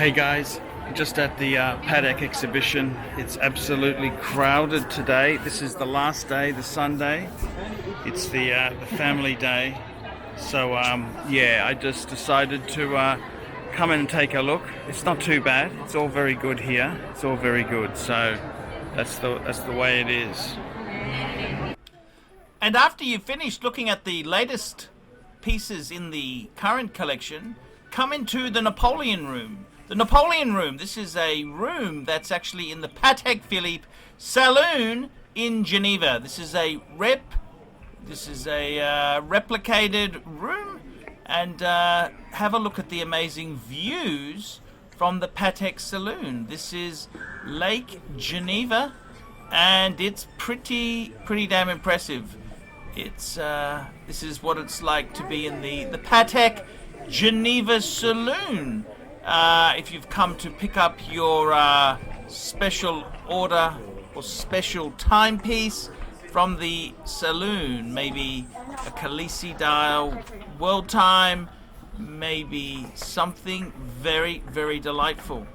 Hey guys, just at the Patek exhibition. It's absolutely crowded today. This is the last day, the Sunday. It's the family day. So yeah, I just decided to come in and take a look. It's not too bad. It's all very good here. It's all very good. So that's the way it is. And after you've finished looking at the latest pieces in the current collection, come into the Napoleon room. The Napoleon room, this is a room that's actually in the Patek Philippe saloon in Geneva. This is a replicated room, and have a look at the amazing views from the Patek saloon. This is Lake Geneva, and it's pretty damn impressive. It's this is what it's like to be in the Patek Geneva saloon. If you've come to pick up your special order or special timepiece from the saloon, maybe a Khaleesi dial, world time, maybe something very delightful.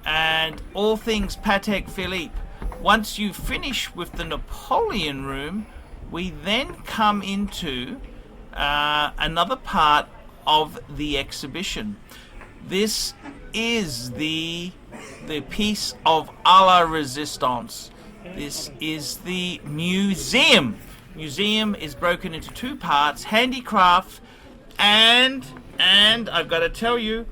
And all things Patek Philippe. Once you finish with the Napoleon room, we then come into another part of the exhibition. This is the piece of à la Resistance. This is the museum. Museum is broken into two parts: handicraft and I've got to tell you,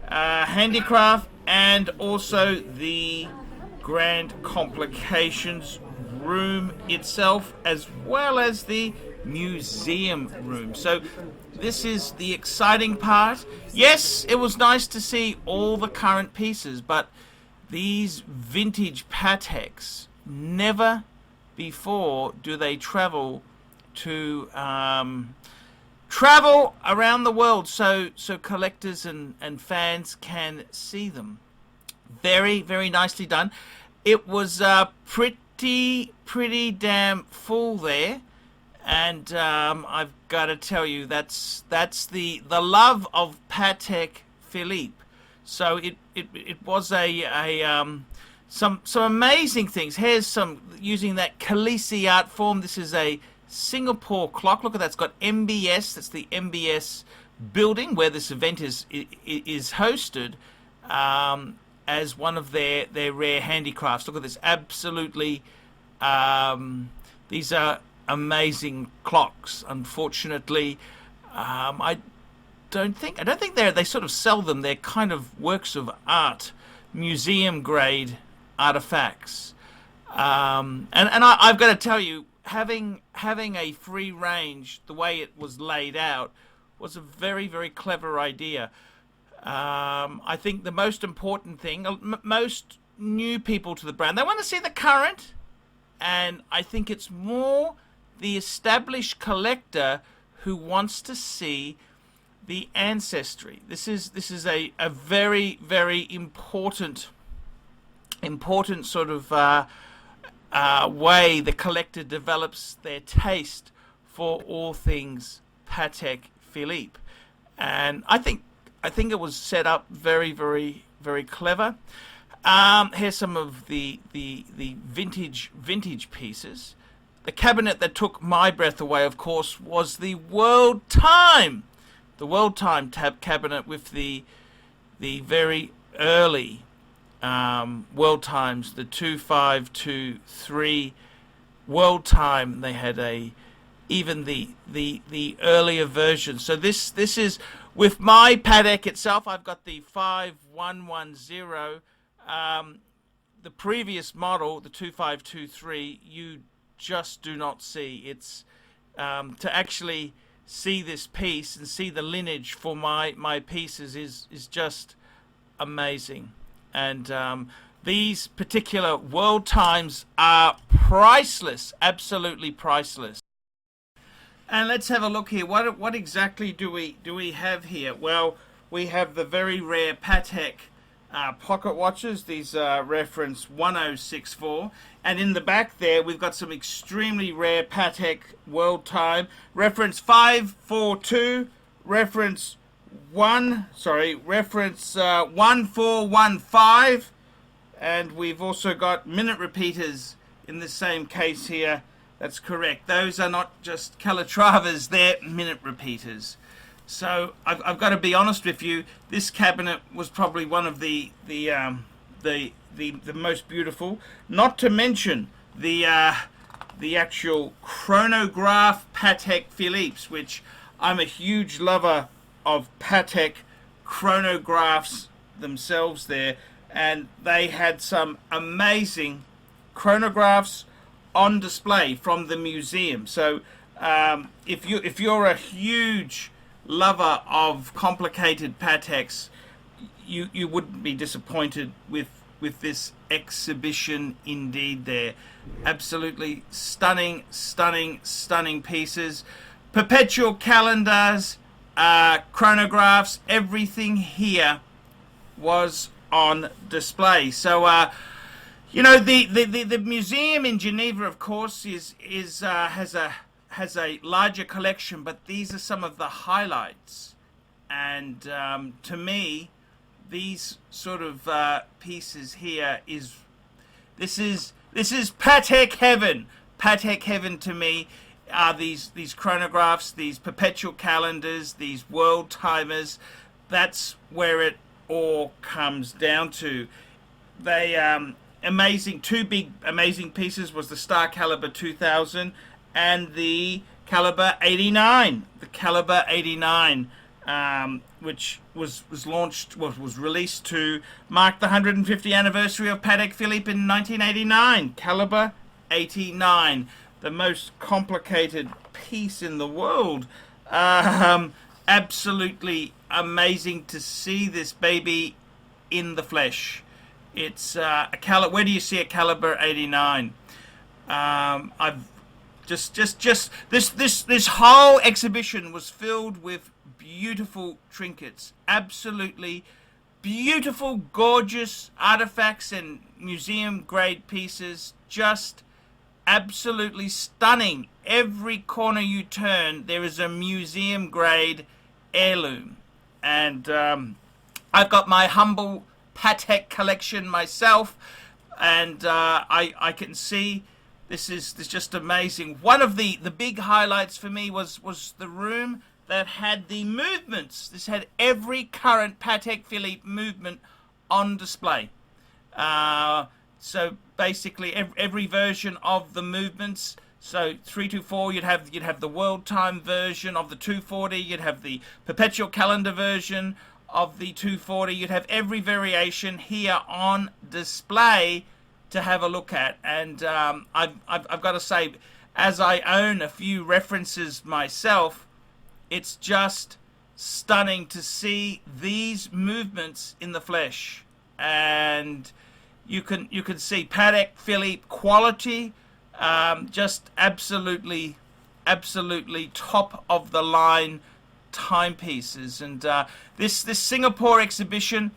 handicraft, and also the grand complications room itself, as well as the museum room. So this is the exciting part. Yes, it was nice to see all the current pieces, but these vintage Pateks, never before do they travel to travel around the world so collectors and fans can see them. Very nicely done. It was pretty damn full there, and I've got to tell you, that's the love of Patek Philippe. So it was some amazing things. Here's some using that Khaleesi art form. This is a Singapore clock. Look at that. It's got MBS. That's the MBS building where this event is hosted, as one of their rare handicrafts. Look at this. Absolutely, these are amazing clocks. Unfortunately, I don't think they sort of sell them. They're kind of works of art, museum grade artifacts. And I've got to tell you, having a free range the way it was laid out was a very clever idea. I think the most important thing, most new people to the brand, they want to see the current, and I think it's more the established collector who wants to see the ancestry. This is a very important sort of way the collector develops their taste for all things Patek Philippe, and I think it was set up very clever. Here's some of the vintage pieces. The cabinet that took my breath away, of course, was the World Time. The World Time tab cabinet with the very early World Times, the 2523 World Time. They had even the earlier version. So this is with my Patek itself. I've got the 5110. The previous model, the 2523, you just do not see. It's to actually see this piece and see the lineage for my pieces is just amazing. And these particular World Times are priceless, absolutely priceless. And let's have a look here. What exactly do we have here? Well, we have the very rare Patek pocket watches. These are reference 1064, and in the back there we've got some extremely rare Patek World Time, reference 542, reference reference 1415, and we've also got minute repeaters in the same case here. That's correct. Those are not just Calatravas, they're minute repeaters. So I've got to be honest with you. This cabinet was probably one of the most beautiful. Not to mention the actual chronograph Patek Philippe's, which I'm a huge lover of Patek chronographs themselves there, and they had some amazing chronographs on display from the museum. So if you're a huge lover of complicated Pateks, you wouldn't be disappointed with this exhibition indeed there. Absolutely stunning pieces, perpetual calendars, chronographs, everything here was on display. So you know, the museum in Geneva, of course, has a larger collection, but these are some of the highlights. And to me, these sort of pieces here this is Patek heaven. Patek heaven to me are these chronographs, these perpetual calendars, these world timers. That's where it all comes down to. They two big amazing pieces was the Star Caliber 2000 and the Caliber 89. The Caliber 89, which was released to mark the 150th anniversary of Patek Philippe in 1989. Caliber 89, the most complicated piece in the world. Absolutely amazing to see this baby in the flesh. It's where do you see a Caliber 89? I've just this whole exhibition was filled with beautiful trinkets, absolutely beautiful, gorgeous artifacts and museum grade pieces, just absolutely stunning. Every corner you turn, there is a museum grade heirloom, and I've got my humble Patek collection myself, and I can see this is just amazing. One of the big highlights for me was the room that had the movements. This had every current Patek Philippe movement on display. So basically every version of the movements. So 324, you'd have the world time version of the 240, you'd have the perpetual calendar version of the 240, you'd have every variation here on display to have a look at. And I've got to say, as I own a few references myself, it's just stunning to see these movements in the flesh. And you can see Patek Philippe quality, just absolutely top of the line timepieces. And this Singapore exhibition,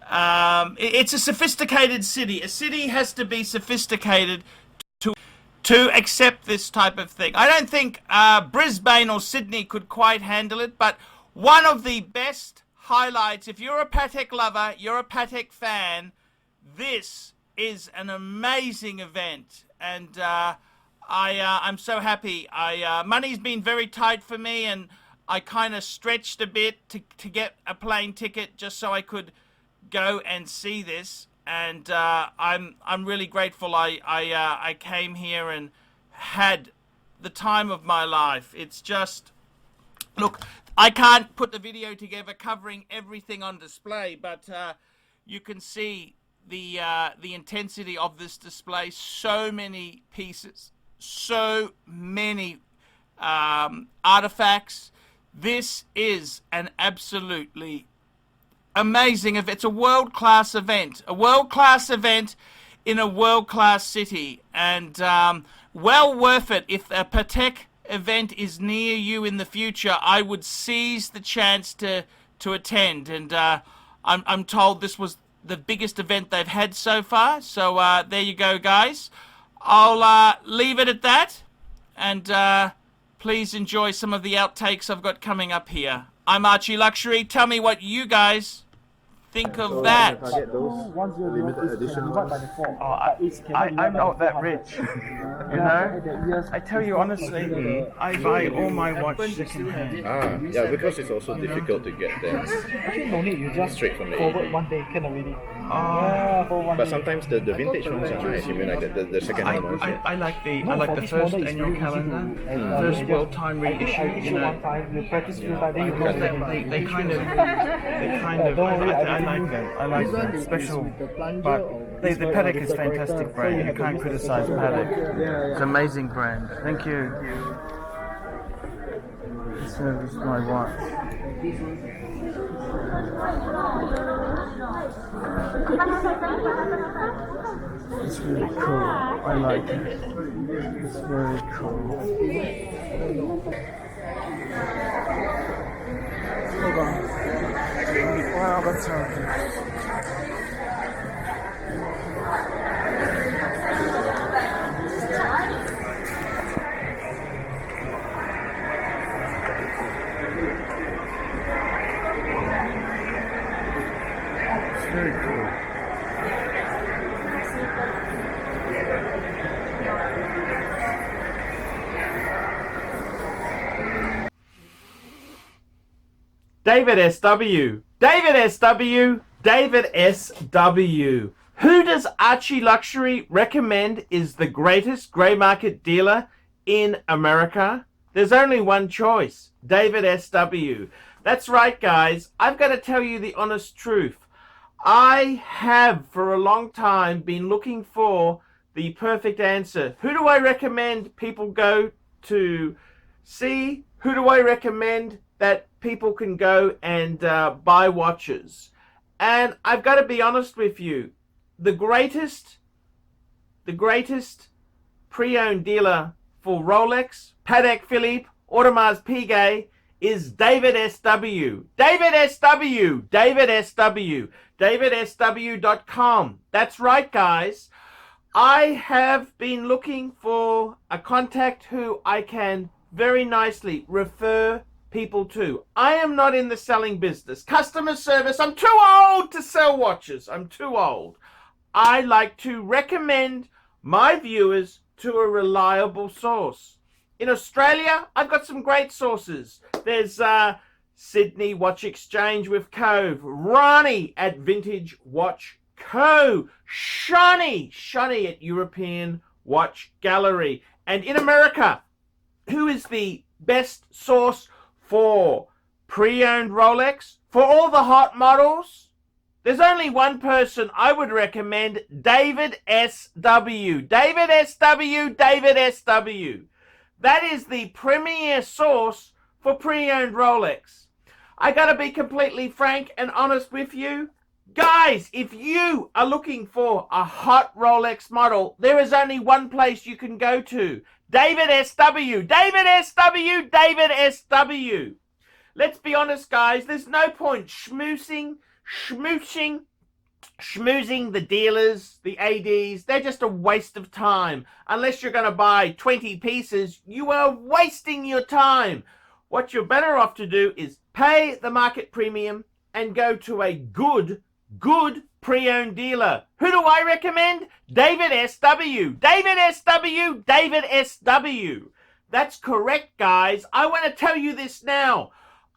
it's a sophisticated city. A city has to be sophisticated to accept this type of thing. I don't think Brisbane or Sydney could quite handle it, but one of the best highlights, if you're a Patek lover, you're a Patek fan, this is an amazing event. And I'm so happy. Money's been very tight for me, and I kind of stretched a bit to get a plane ticket just so I could go and see this. And I'm really grateful I came here and had the time of my life. It's just, look, I can't put the video together covering everything on display, but you can see the intensity of this display. So many pieces, so many artifacts. This is an absolutely amazing event. It's a world-class event. A world-class event in a world-class city. And well worth it. If a Patek event is near you in the future, I would seize the chance to attend. And I'm told this was the biggest event they've had so far. So there you go, guys. I'll leave it at that. And Please enjoy some of the outtakes I've got coming up here. I'm Archie Luxury. Tell me what you guys think of that. Target those limited edition ones. I'm not that rich, you know. I tell you honestly, I buy all my watch secondhand. Yeah, because it's also difficult to get them Actually, no need. You just straight from the forward AD. one day, can already. Yeah, forward one But day. sometimes the vintage ones are nice. You mean like the second hand ones? Yeah. I like the No, for the this first model, it's annual very easy calendar, to, first just- world time I reissue. You issue know, one time, you practice few times, then you because know. they kind of I like them. I like them. Special, but the Patek is fantastic brand. You can't criticize Patek. It's an amazing brand. Thank you. This is my watch. It's really cool. I like it. It's very cool. Hold on. Wow, that's so good. It's very cool. David SW. David SW. David SW. Who does Archie Luxury recommend is the greatest grey market dealer in America? There's only one choice. David SW. That's right, guys. I've got to tell you the honest truth. I have for a long time been looking for the perfect answer. Who do I recommend people go to see? Who do I recommend that people can go and buy watches? And I've got to be honest with you. The greatest pre-owned dealer for Rolex, Patek Philippe, Audemars Piguet is David SW. David SW. David SW. DavidSW.com. That's right, guys. I have been looking for a contact who I can very nicely refer people to. I am not in the selling business. Customer service, I'm too old to sell watches. I'm too old. I like to recommend my viewers to a reliable source. In Australia, I've got some great sources. There's Sydney Watch Exchange with Cove, Ronnie at Vintage Watch Co, Shani at European Watch Gallery. And in America, who is the best source for pre-owned Rolex? For all the hot models? There's only one person I would recommend, David SW. David SW, David SW. That is the premier source for pre-owned Rolex. I gotta be completely frank and honest with you. Guys, if you are looking for a hot Rolex model, there is only one place you can go to. David SW. David SW. David SW. Let's be honest, guys. There's no point schmoozing the dealers, the ADs. They're just a waste of time. Unless you're going to buy 20 pieces, you are wasting your time. What you're better off to do is pay the market premium and go to a good pre-owned dealer. Who do I recommend? David SW. David SW. David SW. That's correct, guys. I want to tell you this now.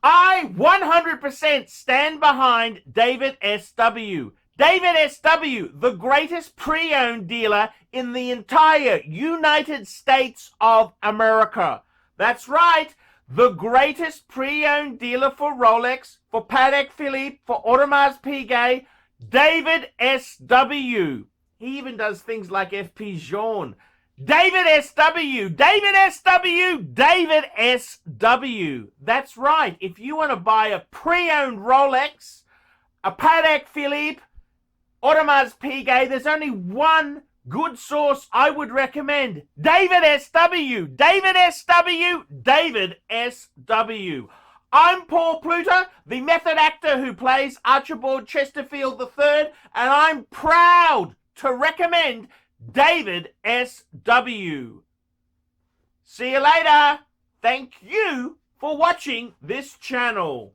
I 100% stand behind David SW. David SW, the greatest pre-owned dealer in the entire United States of America. That's right. The greatest pre-owned dealer for Rolex, for Patek Philippe, for Audemars Piguet, David SW. He even does things like FP Journe. David SW. David SW. David SW. That's right. If you want to buy a pre-owned Rolex, a Patek Philippe, Audemars Piguet, there's only one good source I would recommend. David SW. David SW. David SW. I'm Paul Pluta, the method actor who plays Archibald Chesterfield III, and I'm proud to recommend David SW. See you later. Thank you for watching this channel.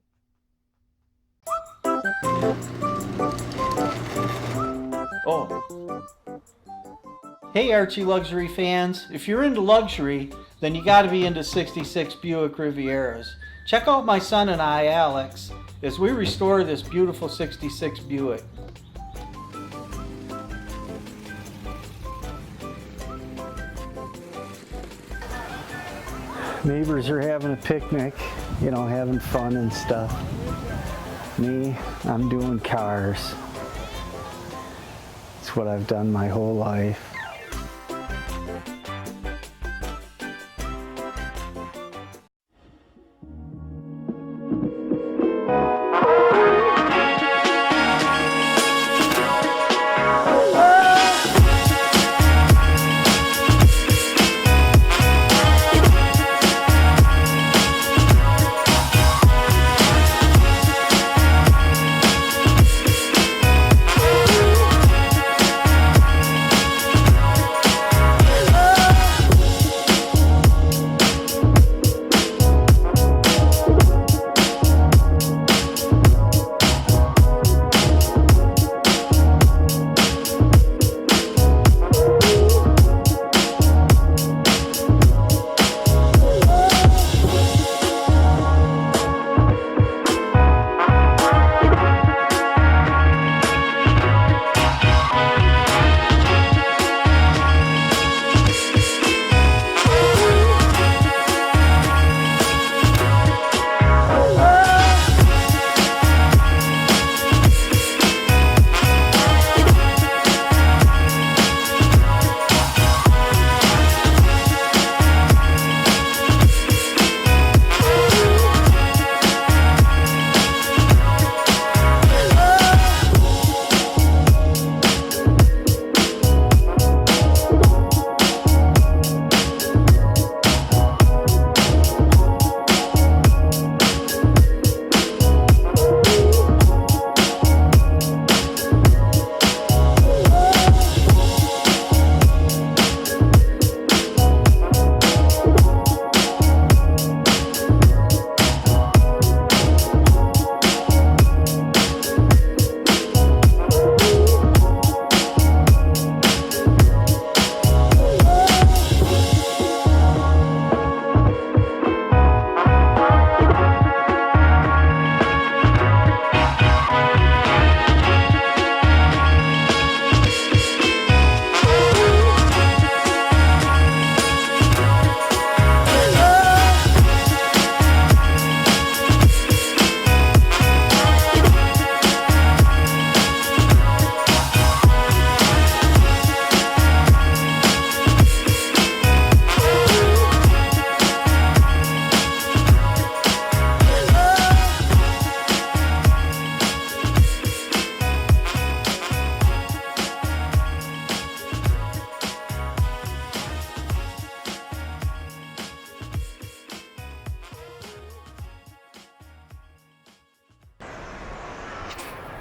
Oh. Hey Archie Luxury fans, if you're into luxury, then you gotta be into 66 Buick Rivieras. Check out my son and I, Alex, as we restore this beautiful 66 Buick. Neighbors are having a picnic, you know, having fun and stuff. Me, I'm doing cars. It's what I've done my whole life.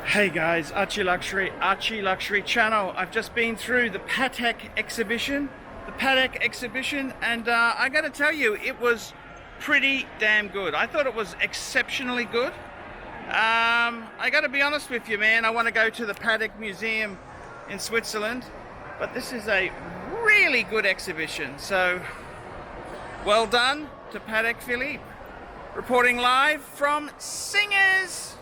Hey guys, ArchieLuxury channel. I've just been through the Patek exhibition, and I gotta tell you, it was pretty damn good. I thought it was exceptionally good. I gotta be honest with you, man, I want to go to the Patek Museum in Switzerland, but this is a really good exhibition, so well done to Patek Philippe. Reporting live from Singers.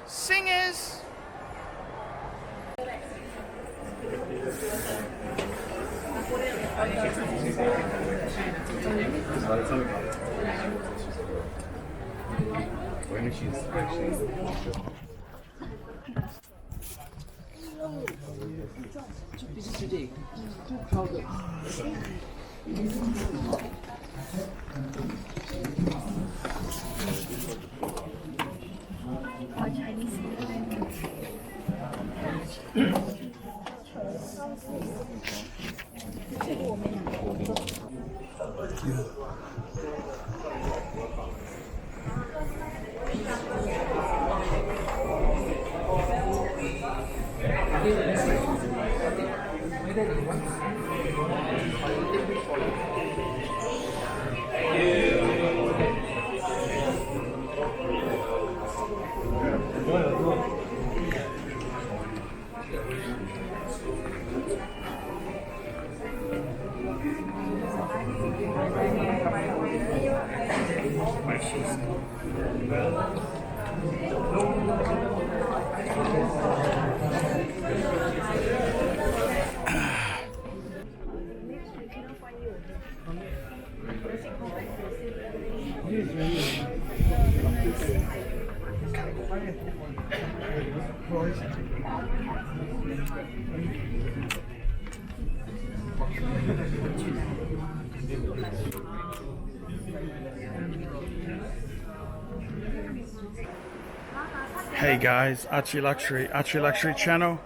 Hey guys, ArchieLuxury channel,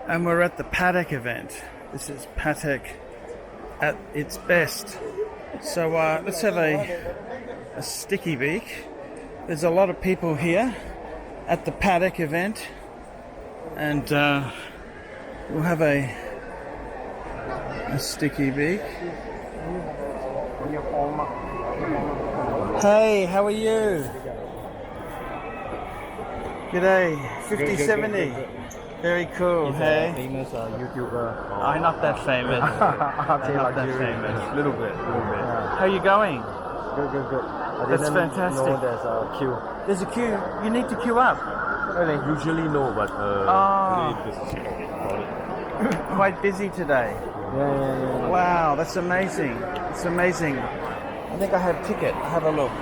and we're at the Patek event. This is Patek at its best. So let's have a sticky beak. There's a lot of people here at the Patek event, and we'll have a sticky beak. Hey, how are you? G'day, 5070. Very cool, hey? Famous YouTuber. I'm not that famous. I'm not that famous. Little bit. How are you going? Good. That's fantastic. No, there's a queue. There's a queue. You need to queue up. Usually no, but today this is Quite busy today. Yeah. Wow, that's amazing. It's amazing. I think I have a ticket. Have a look.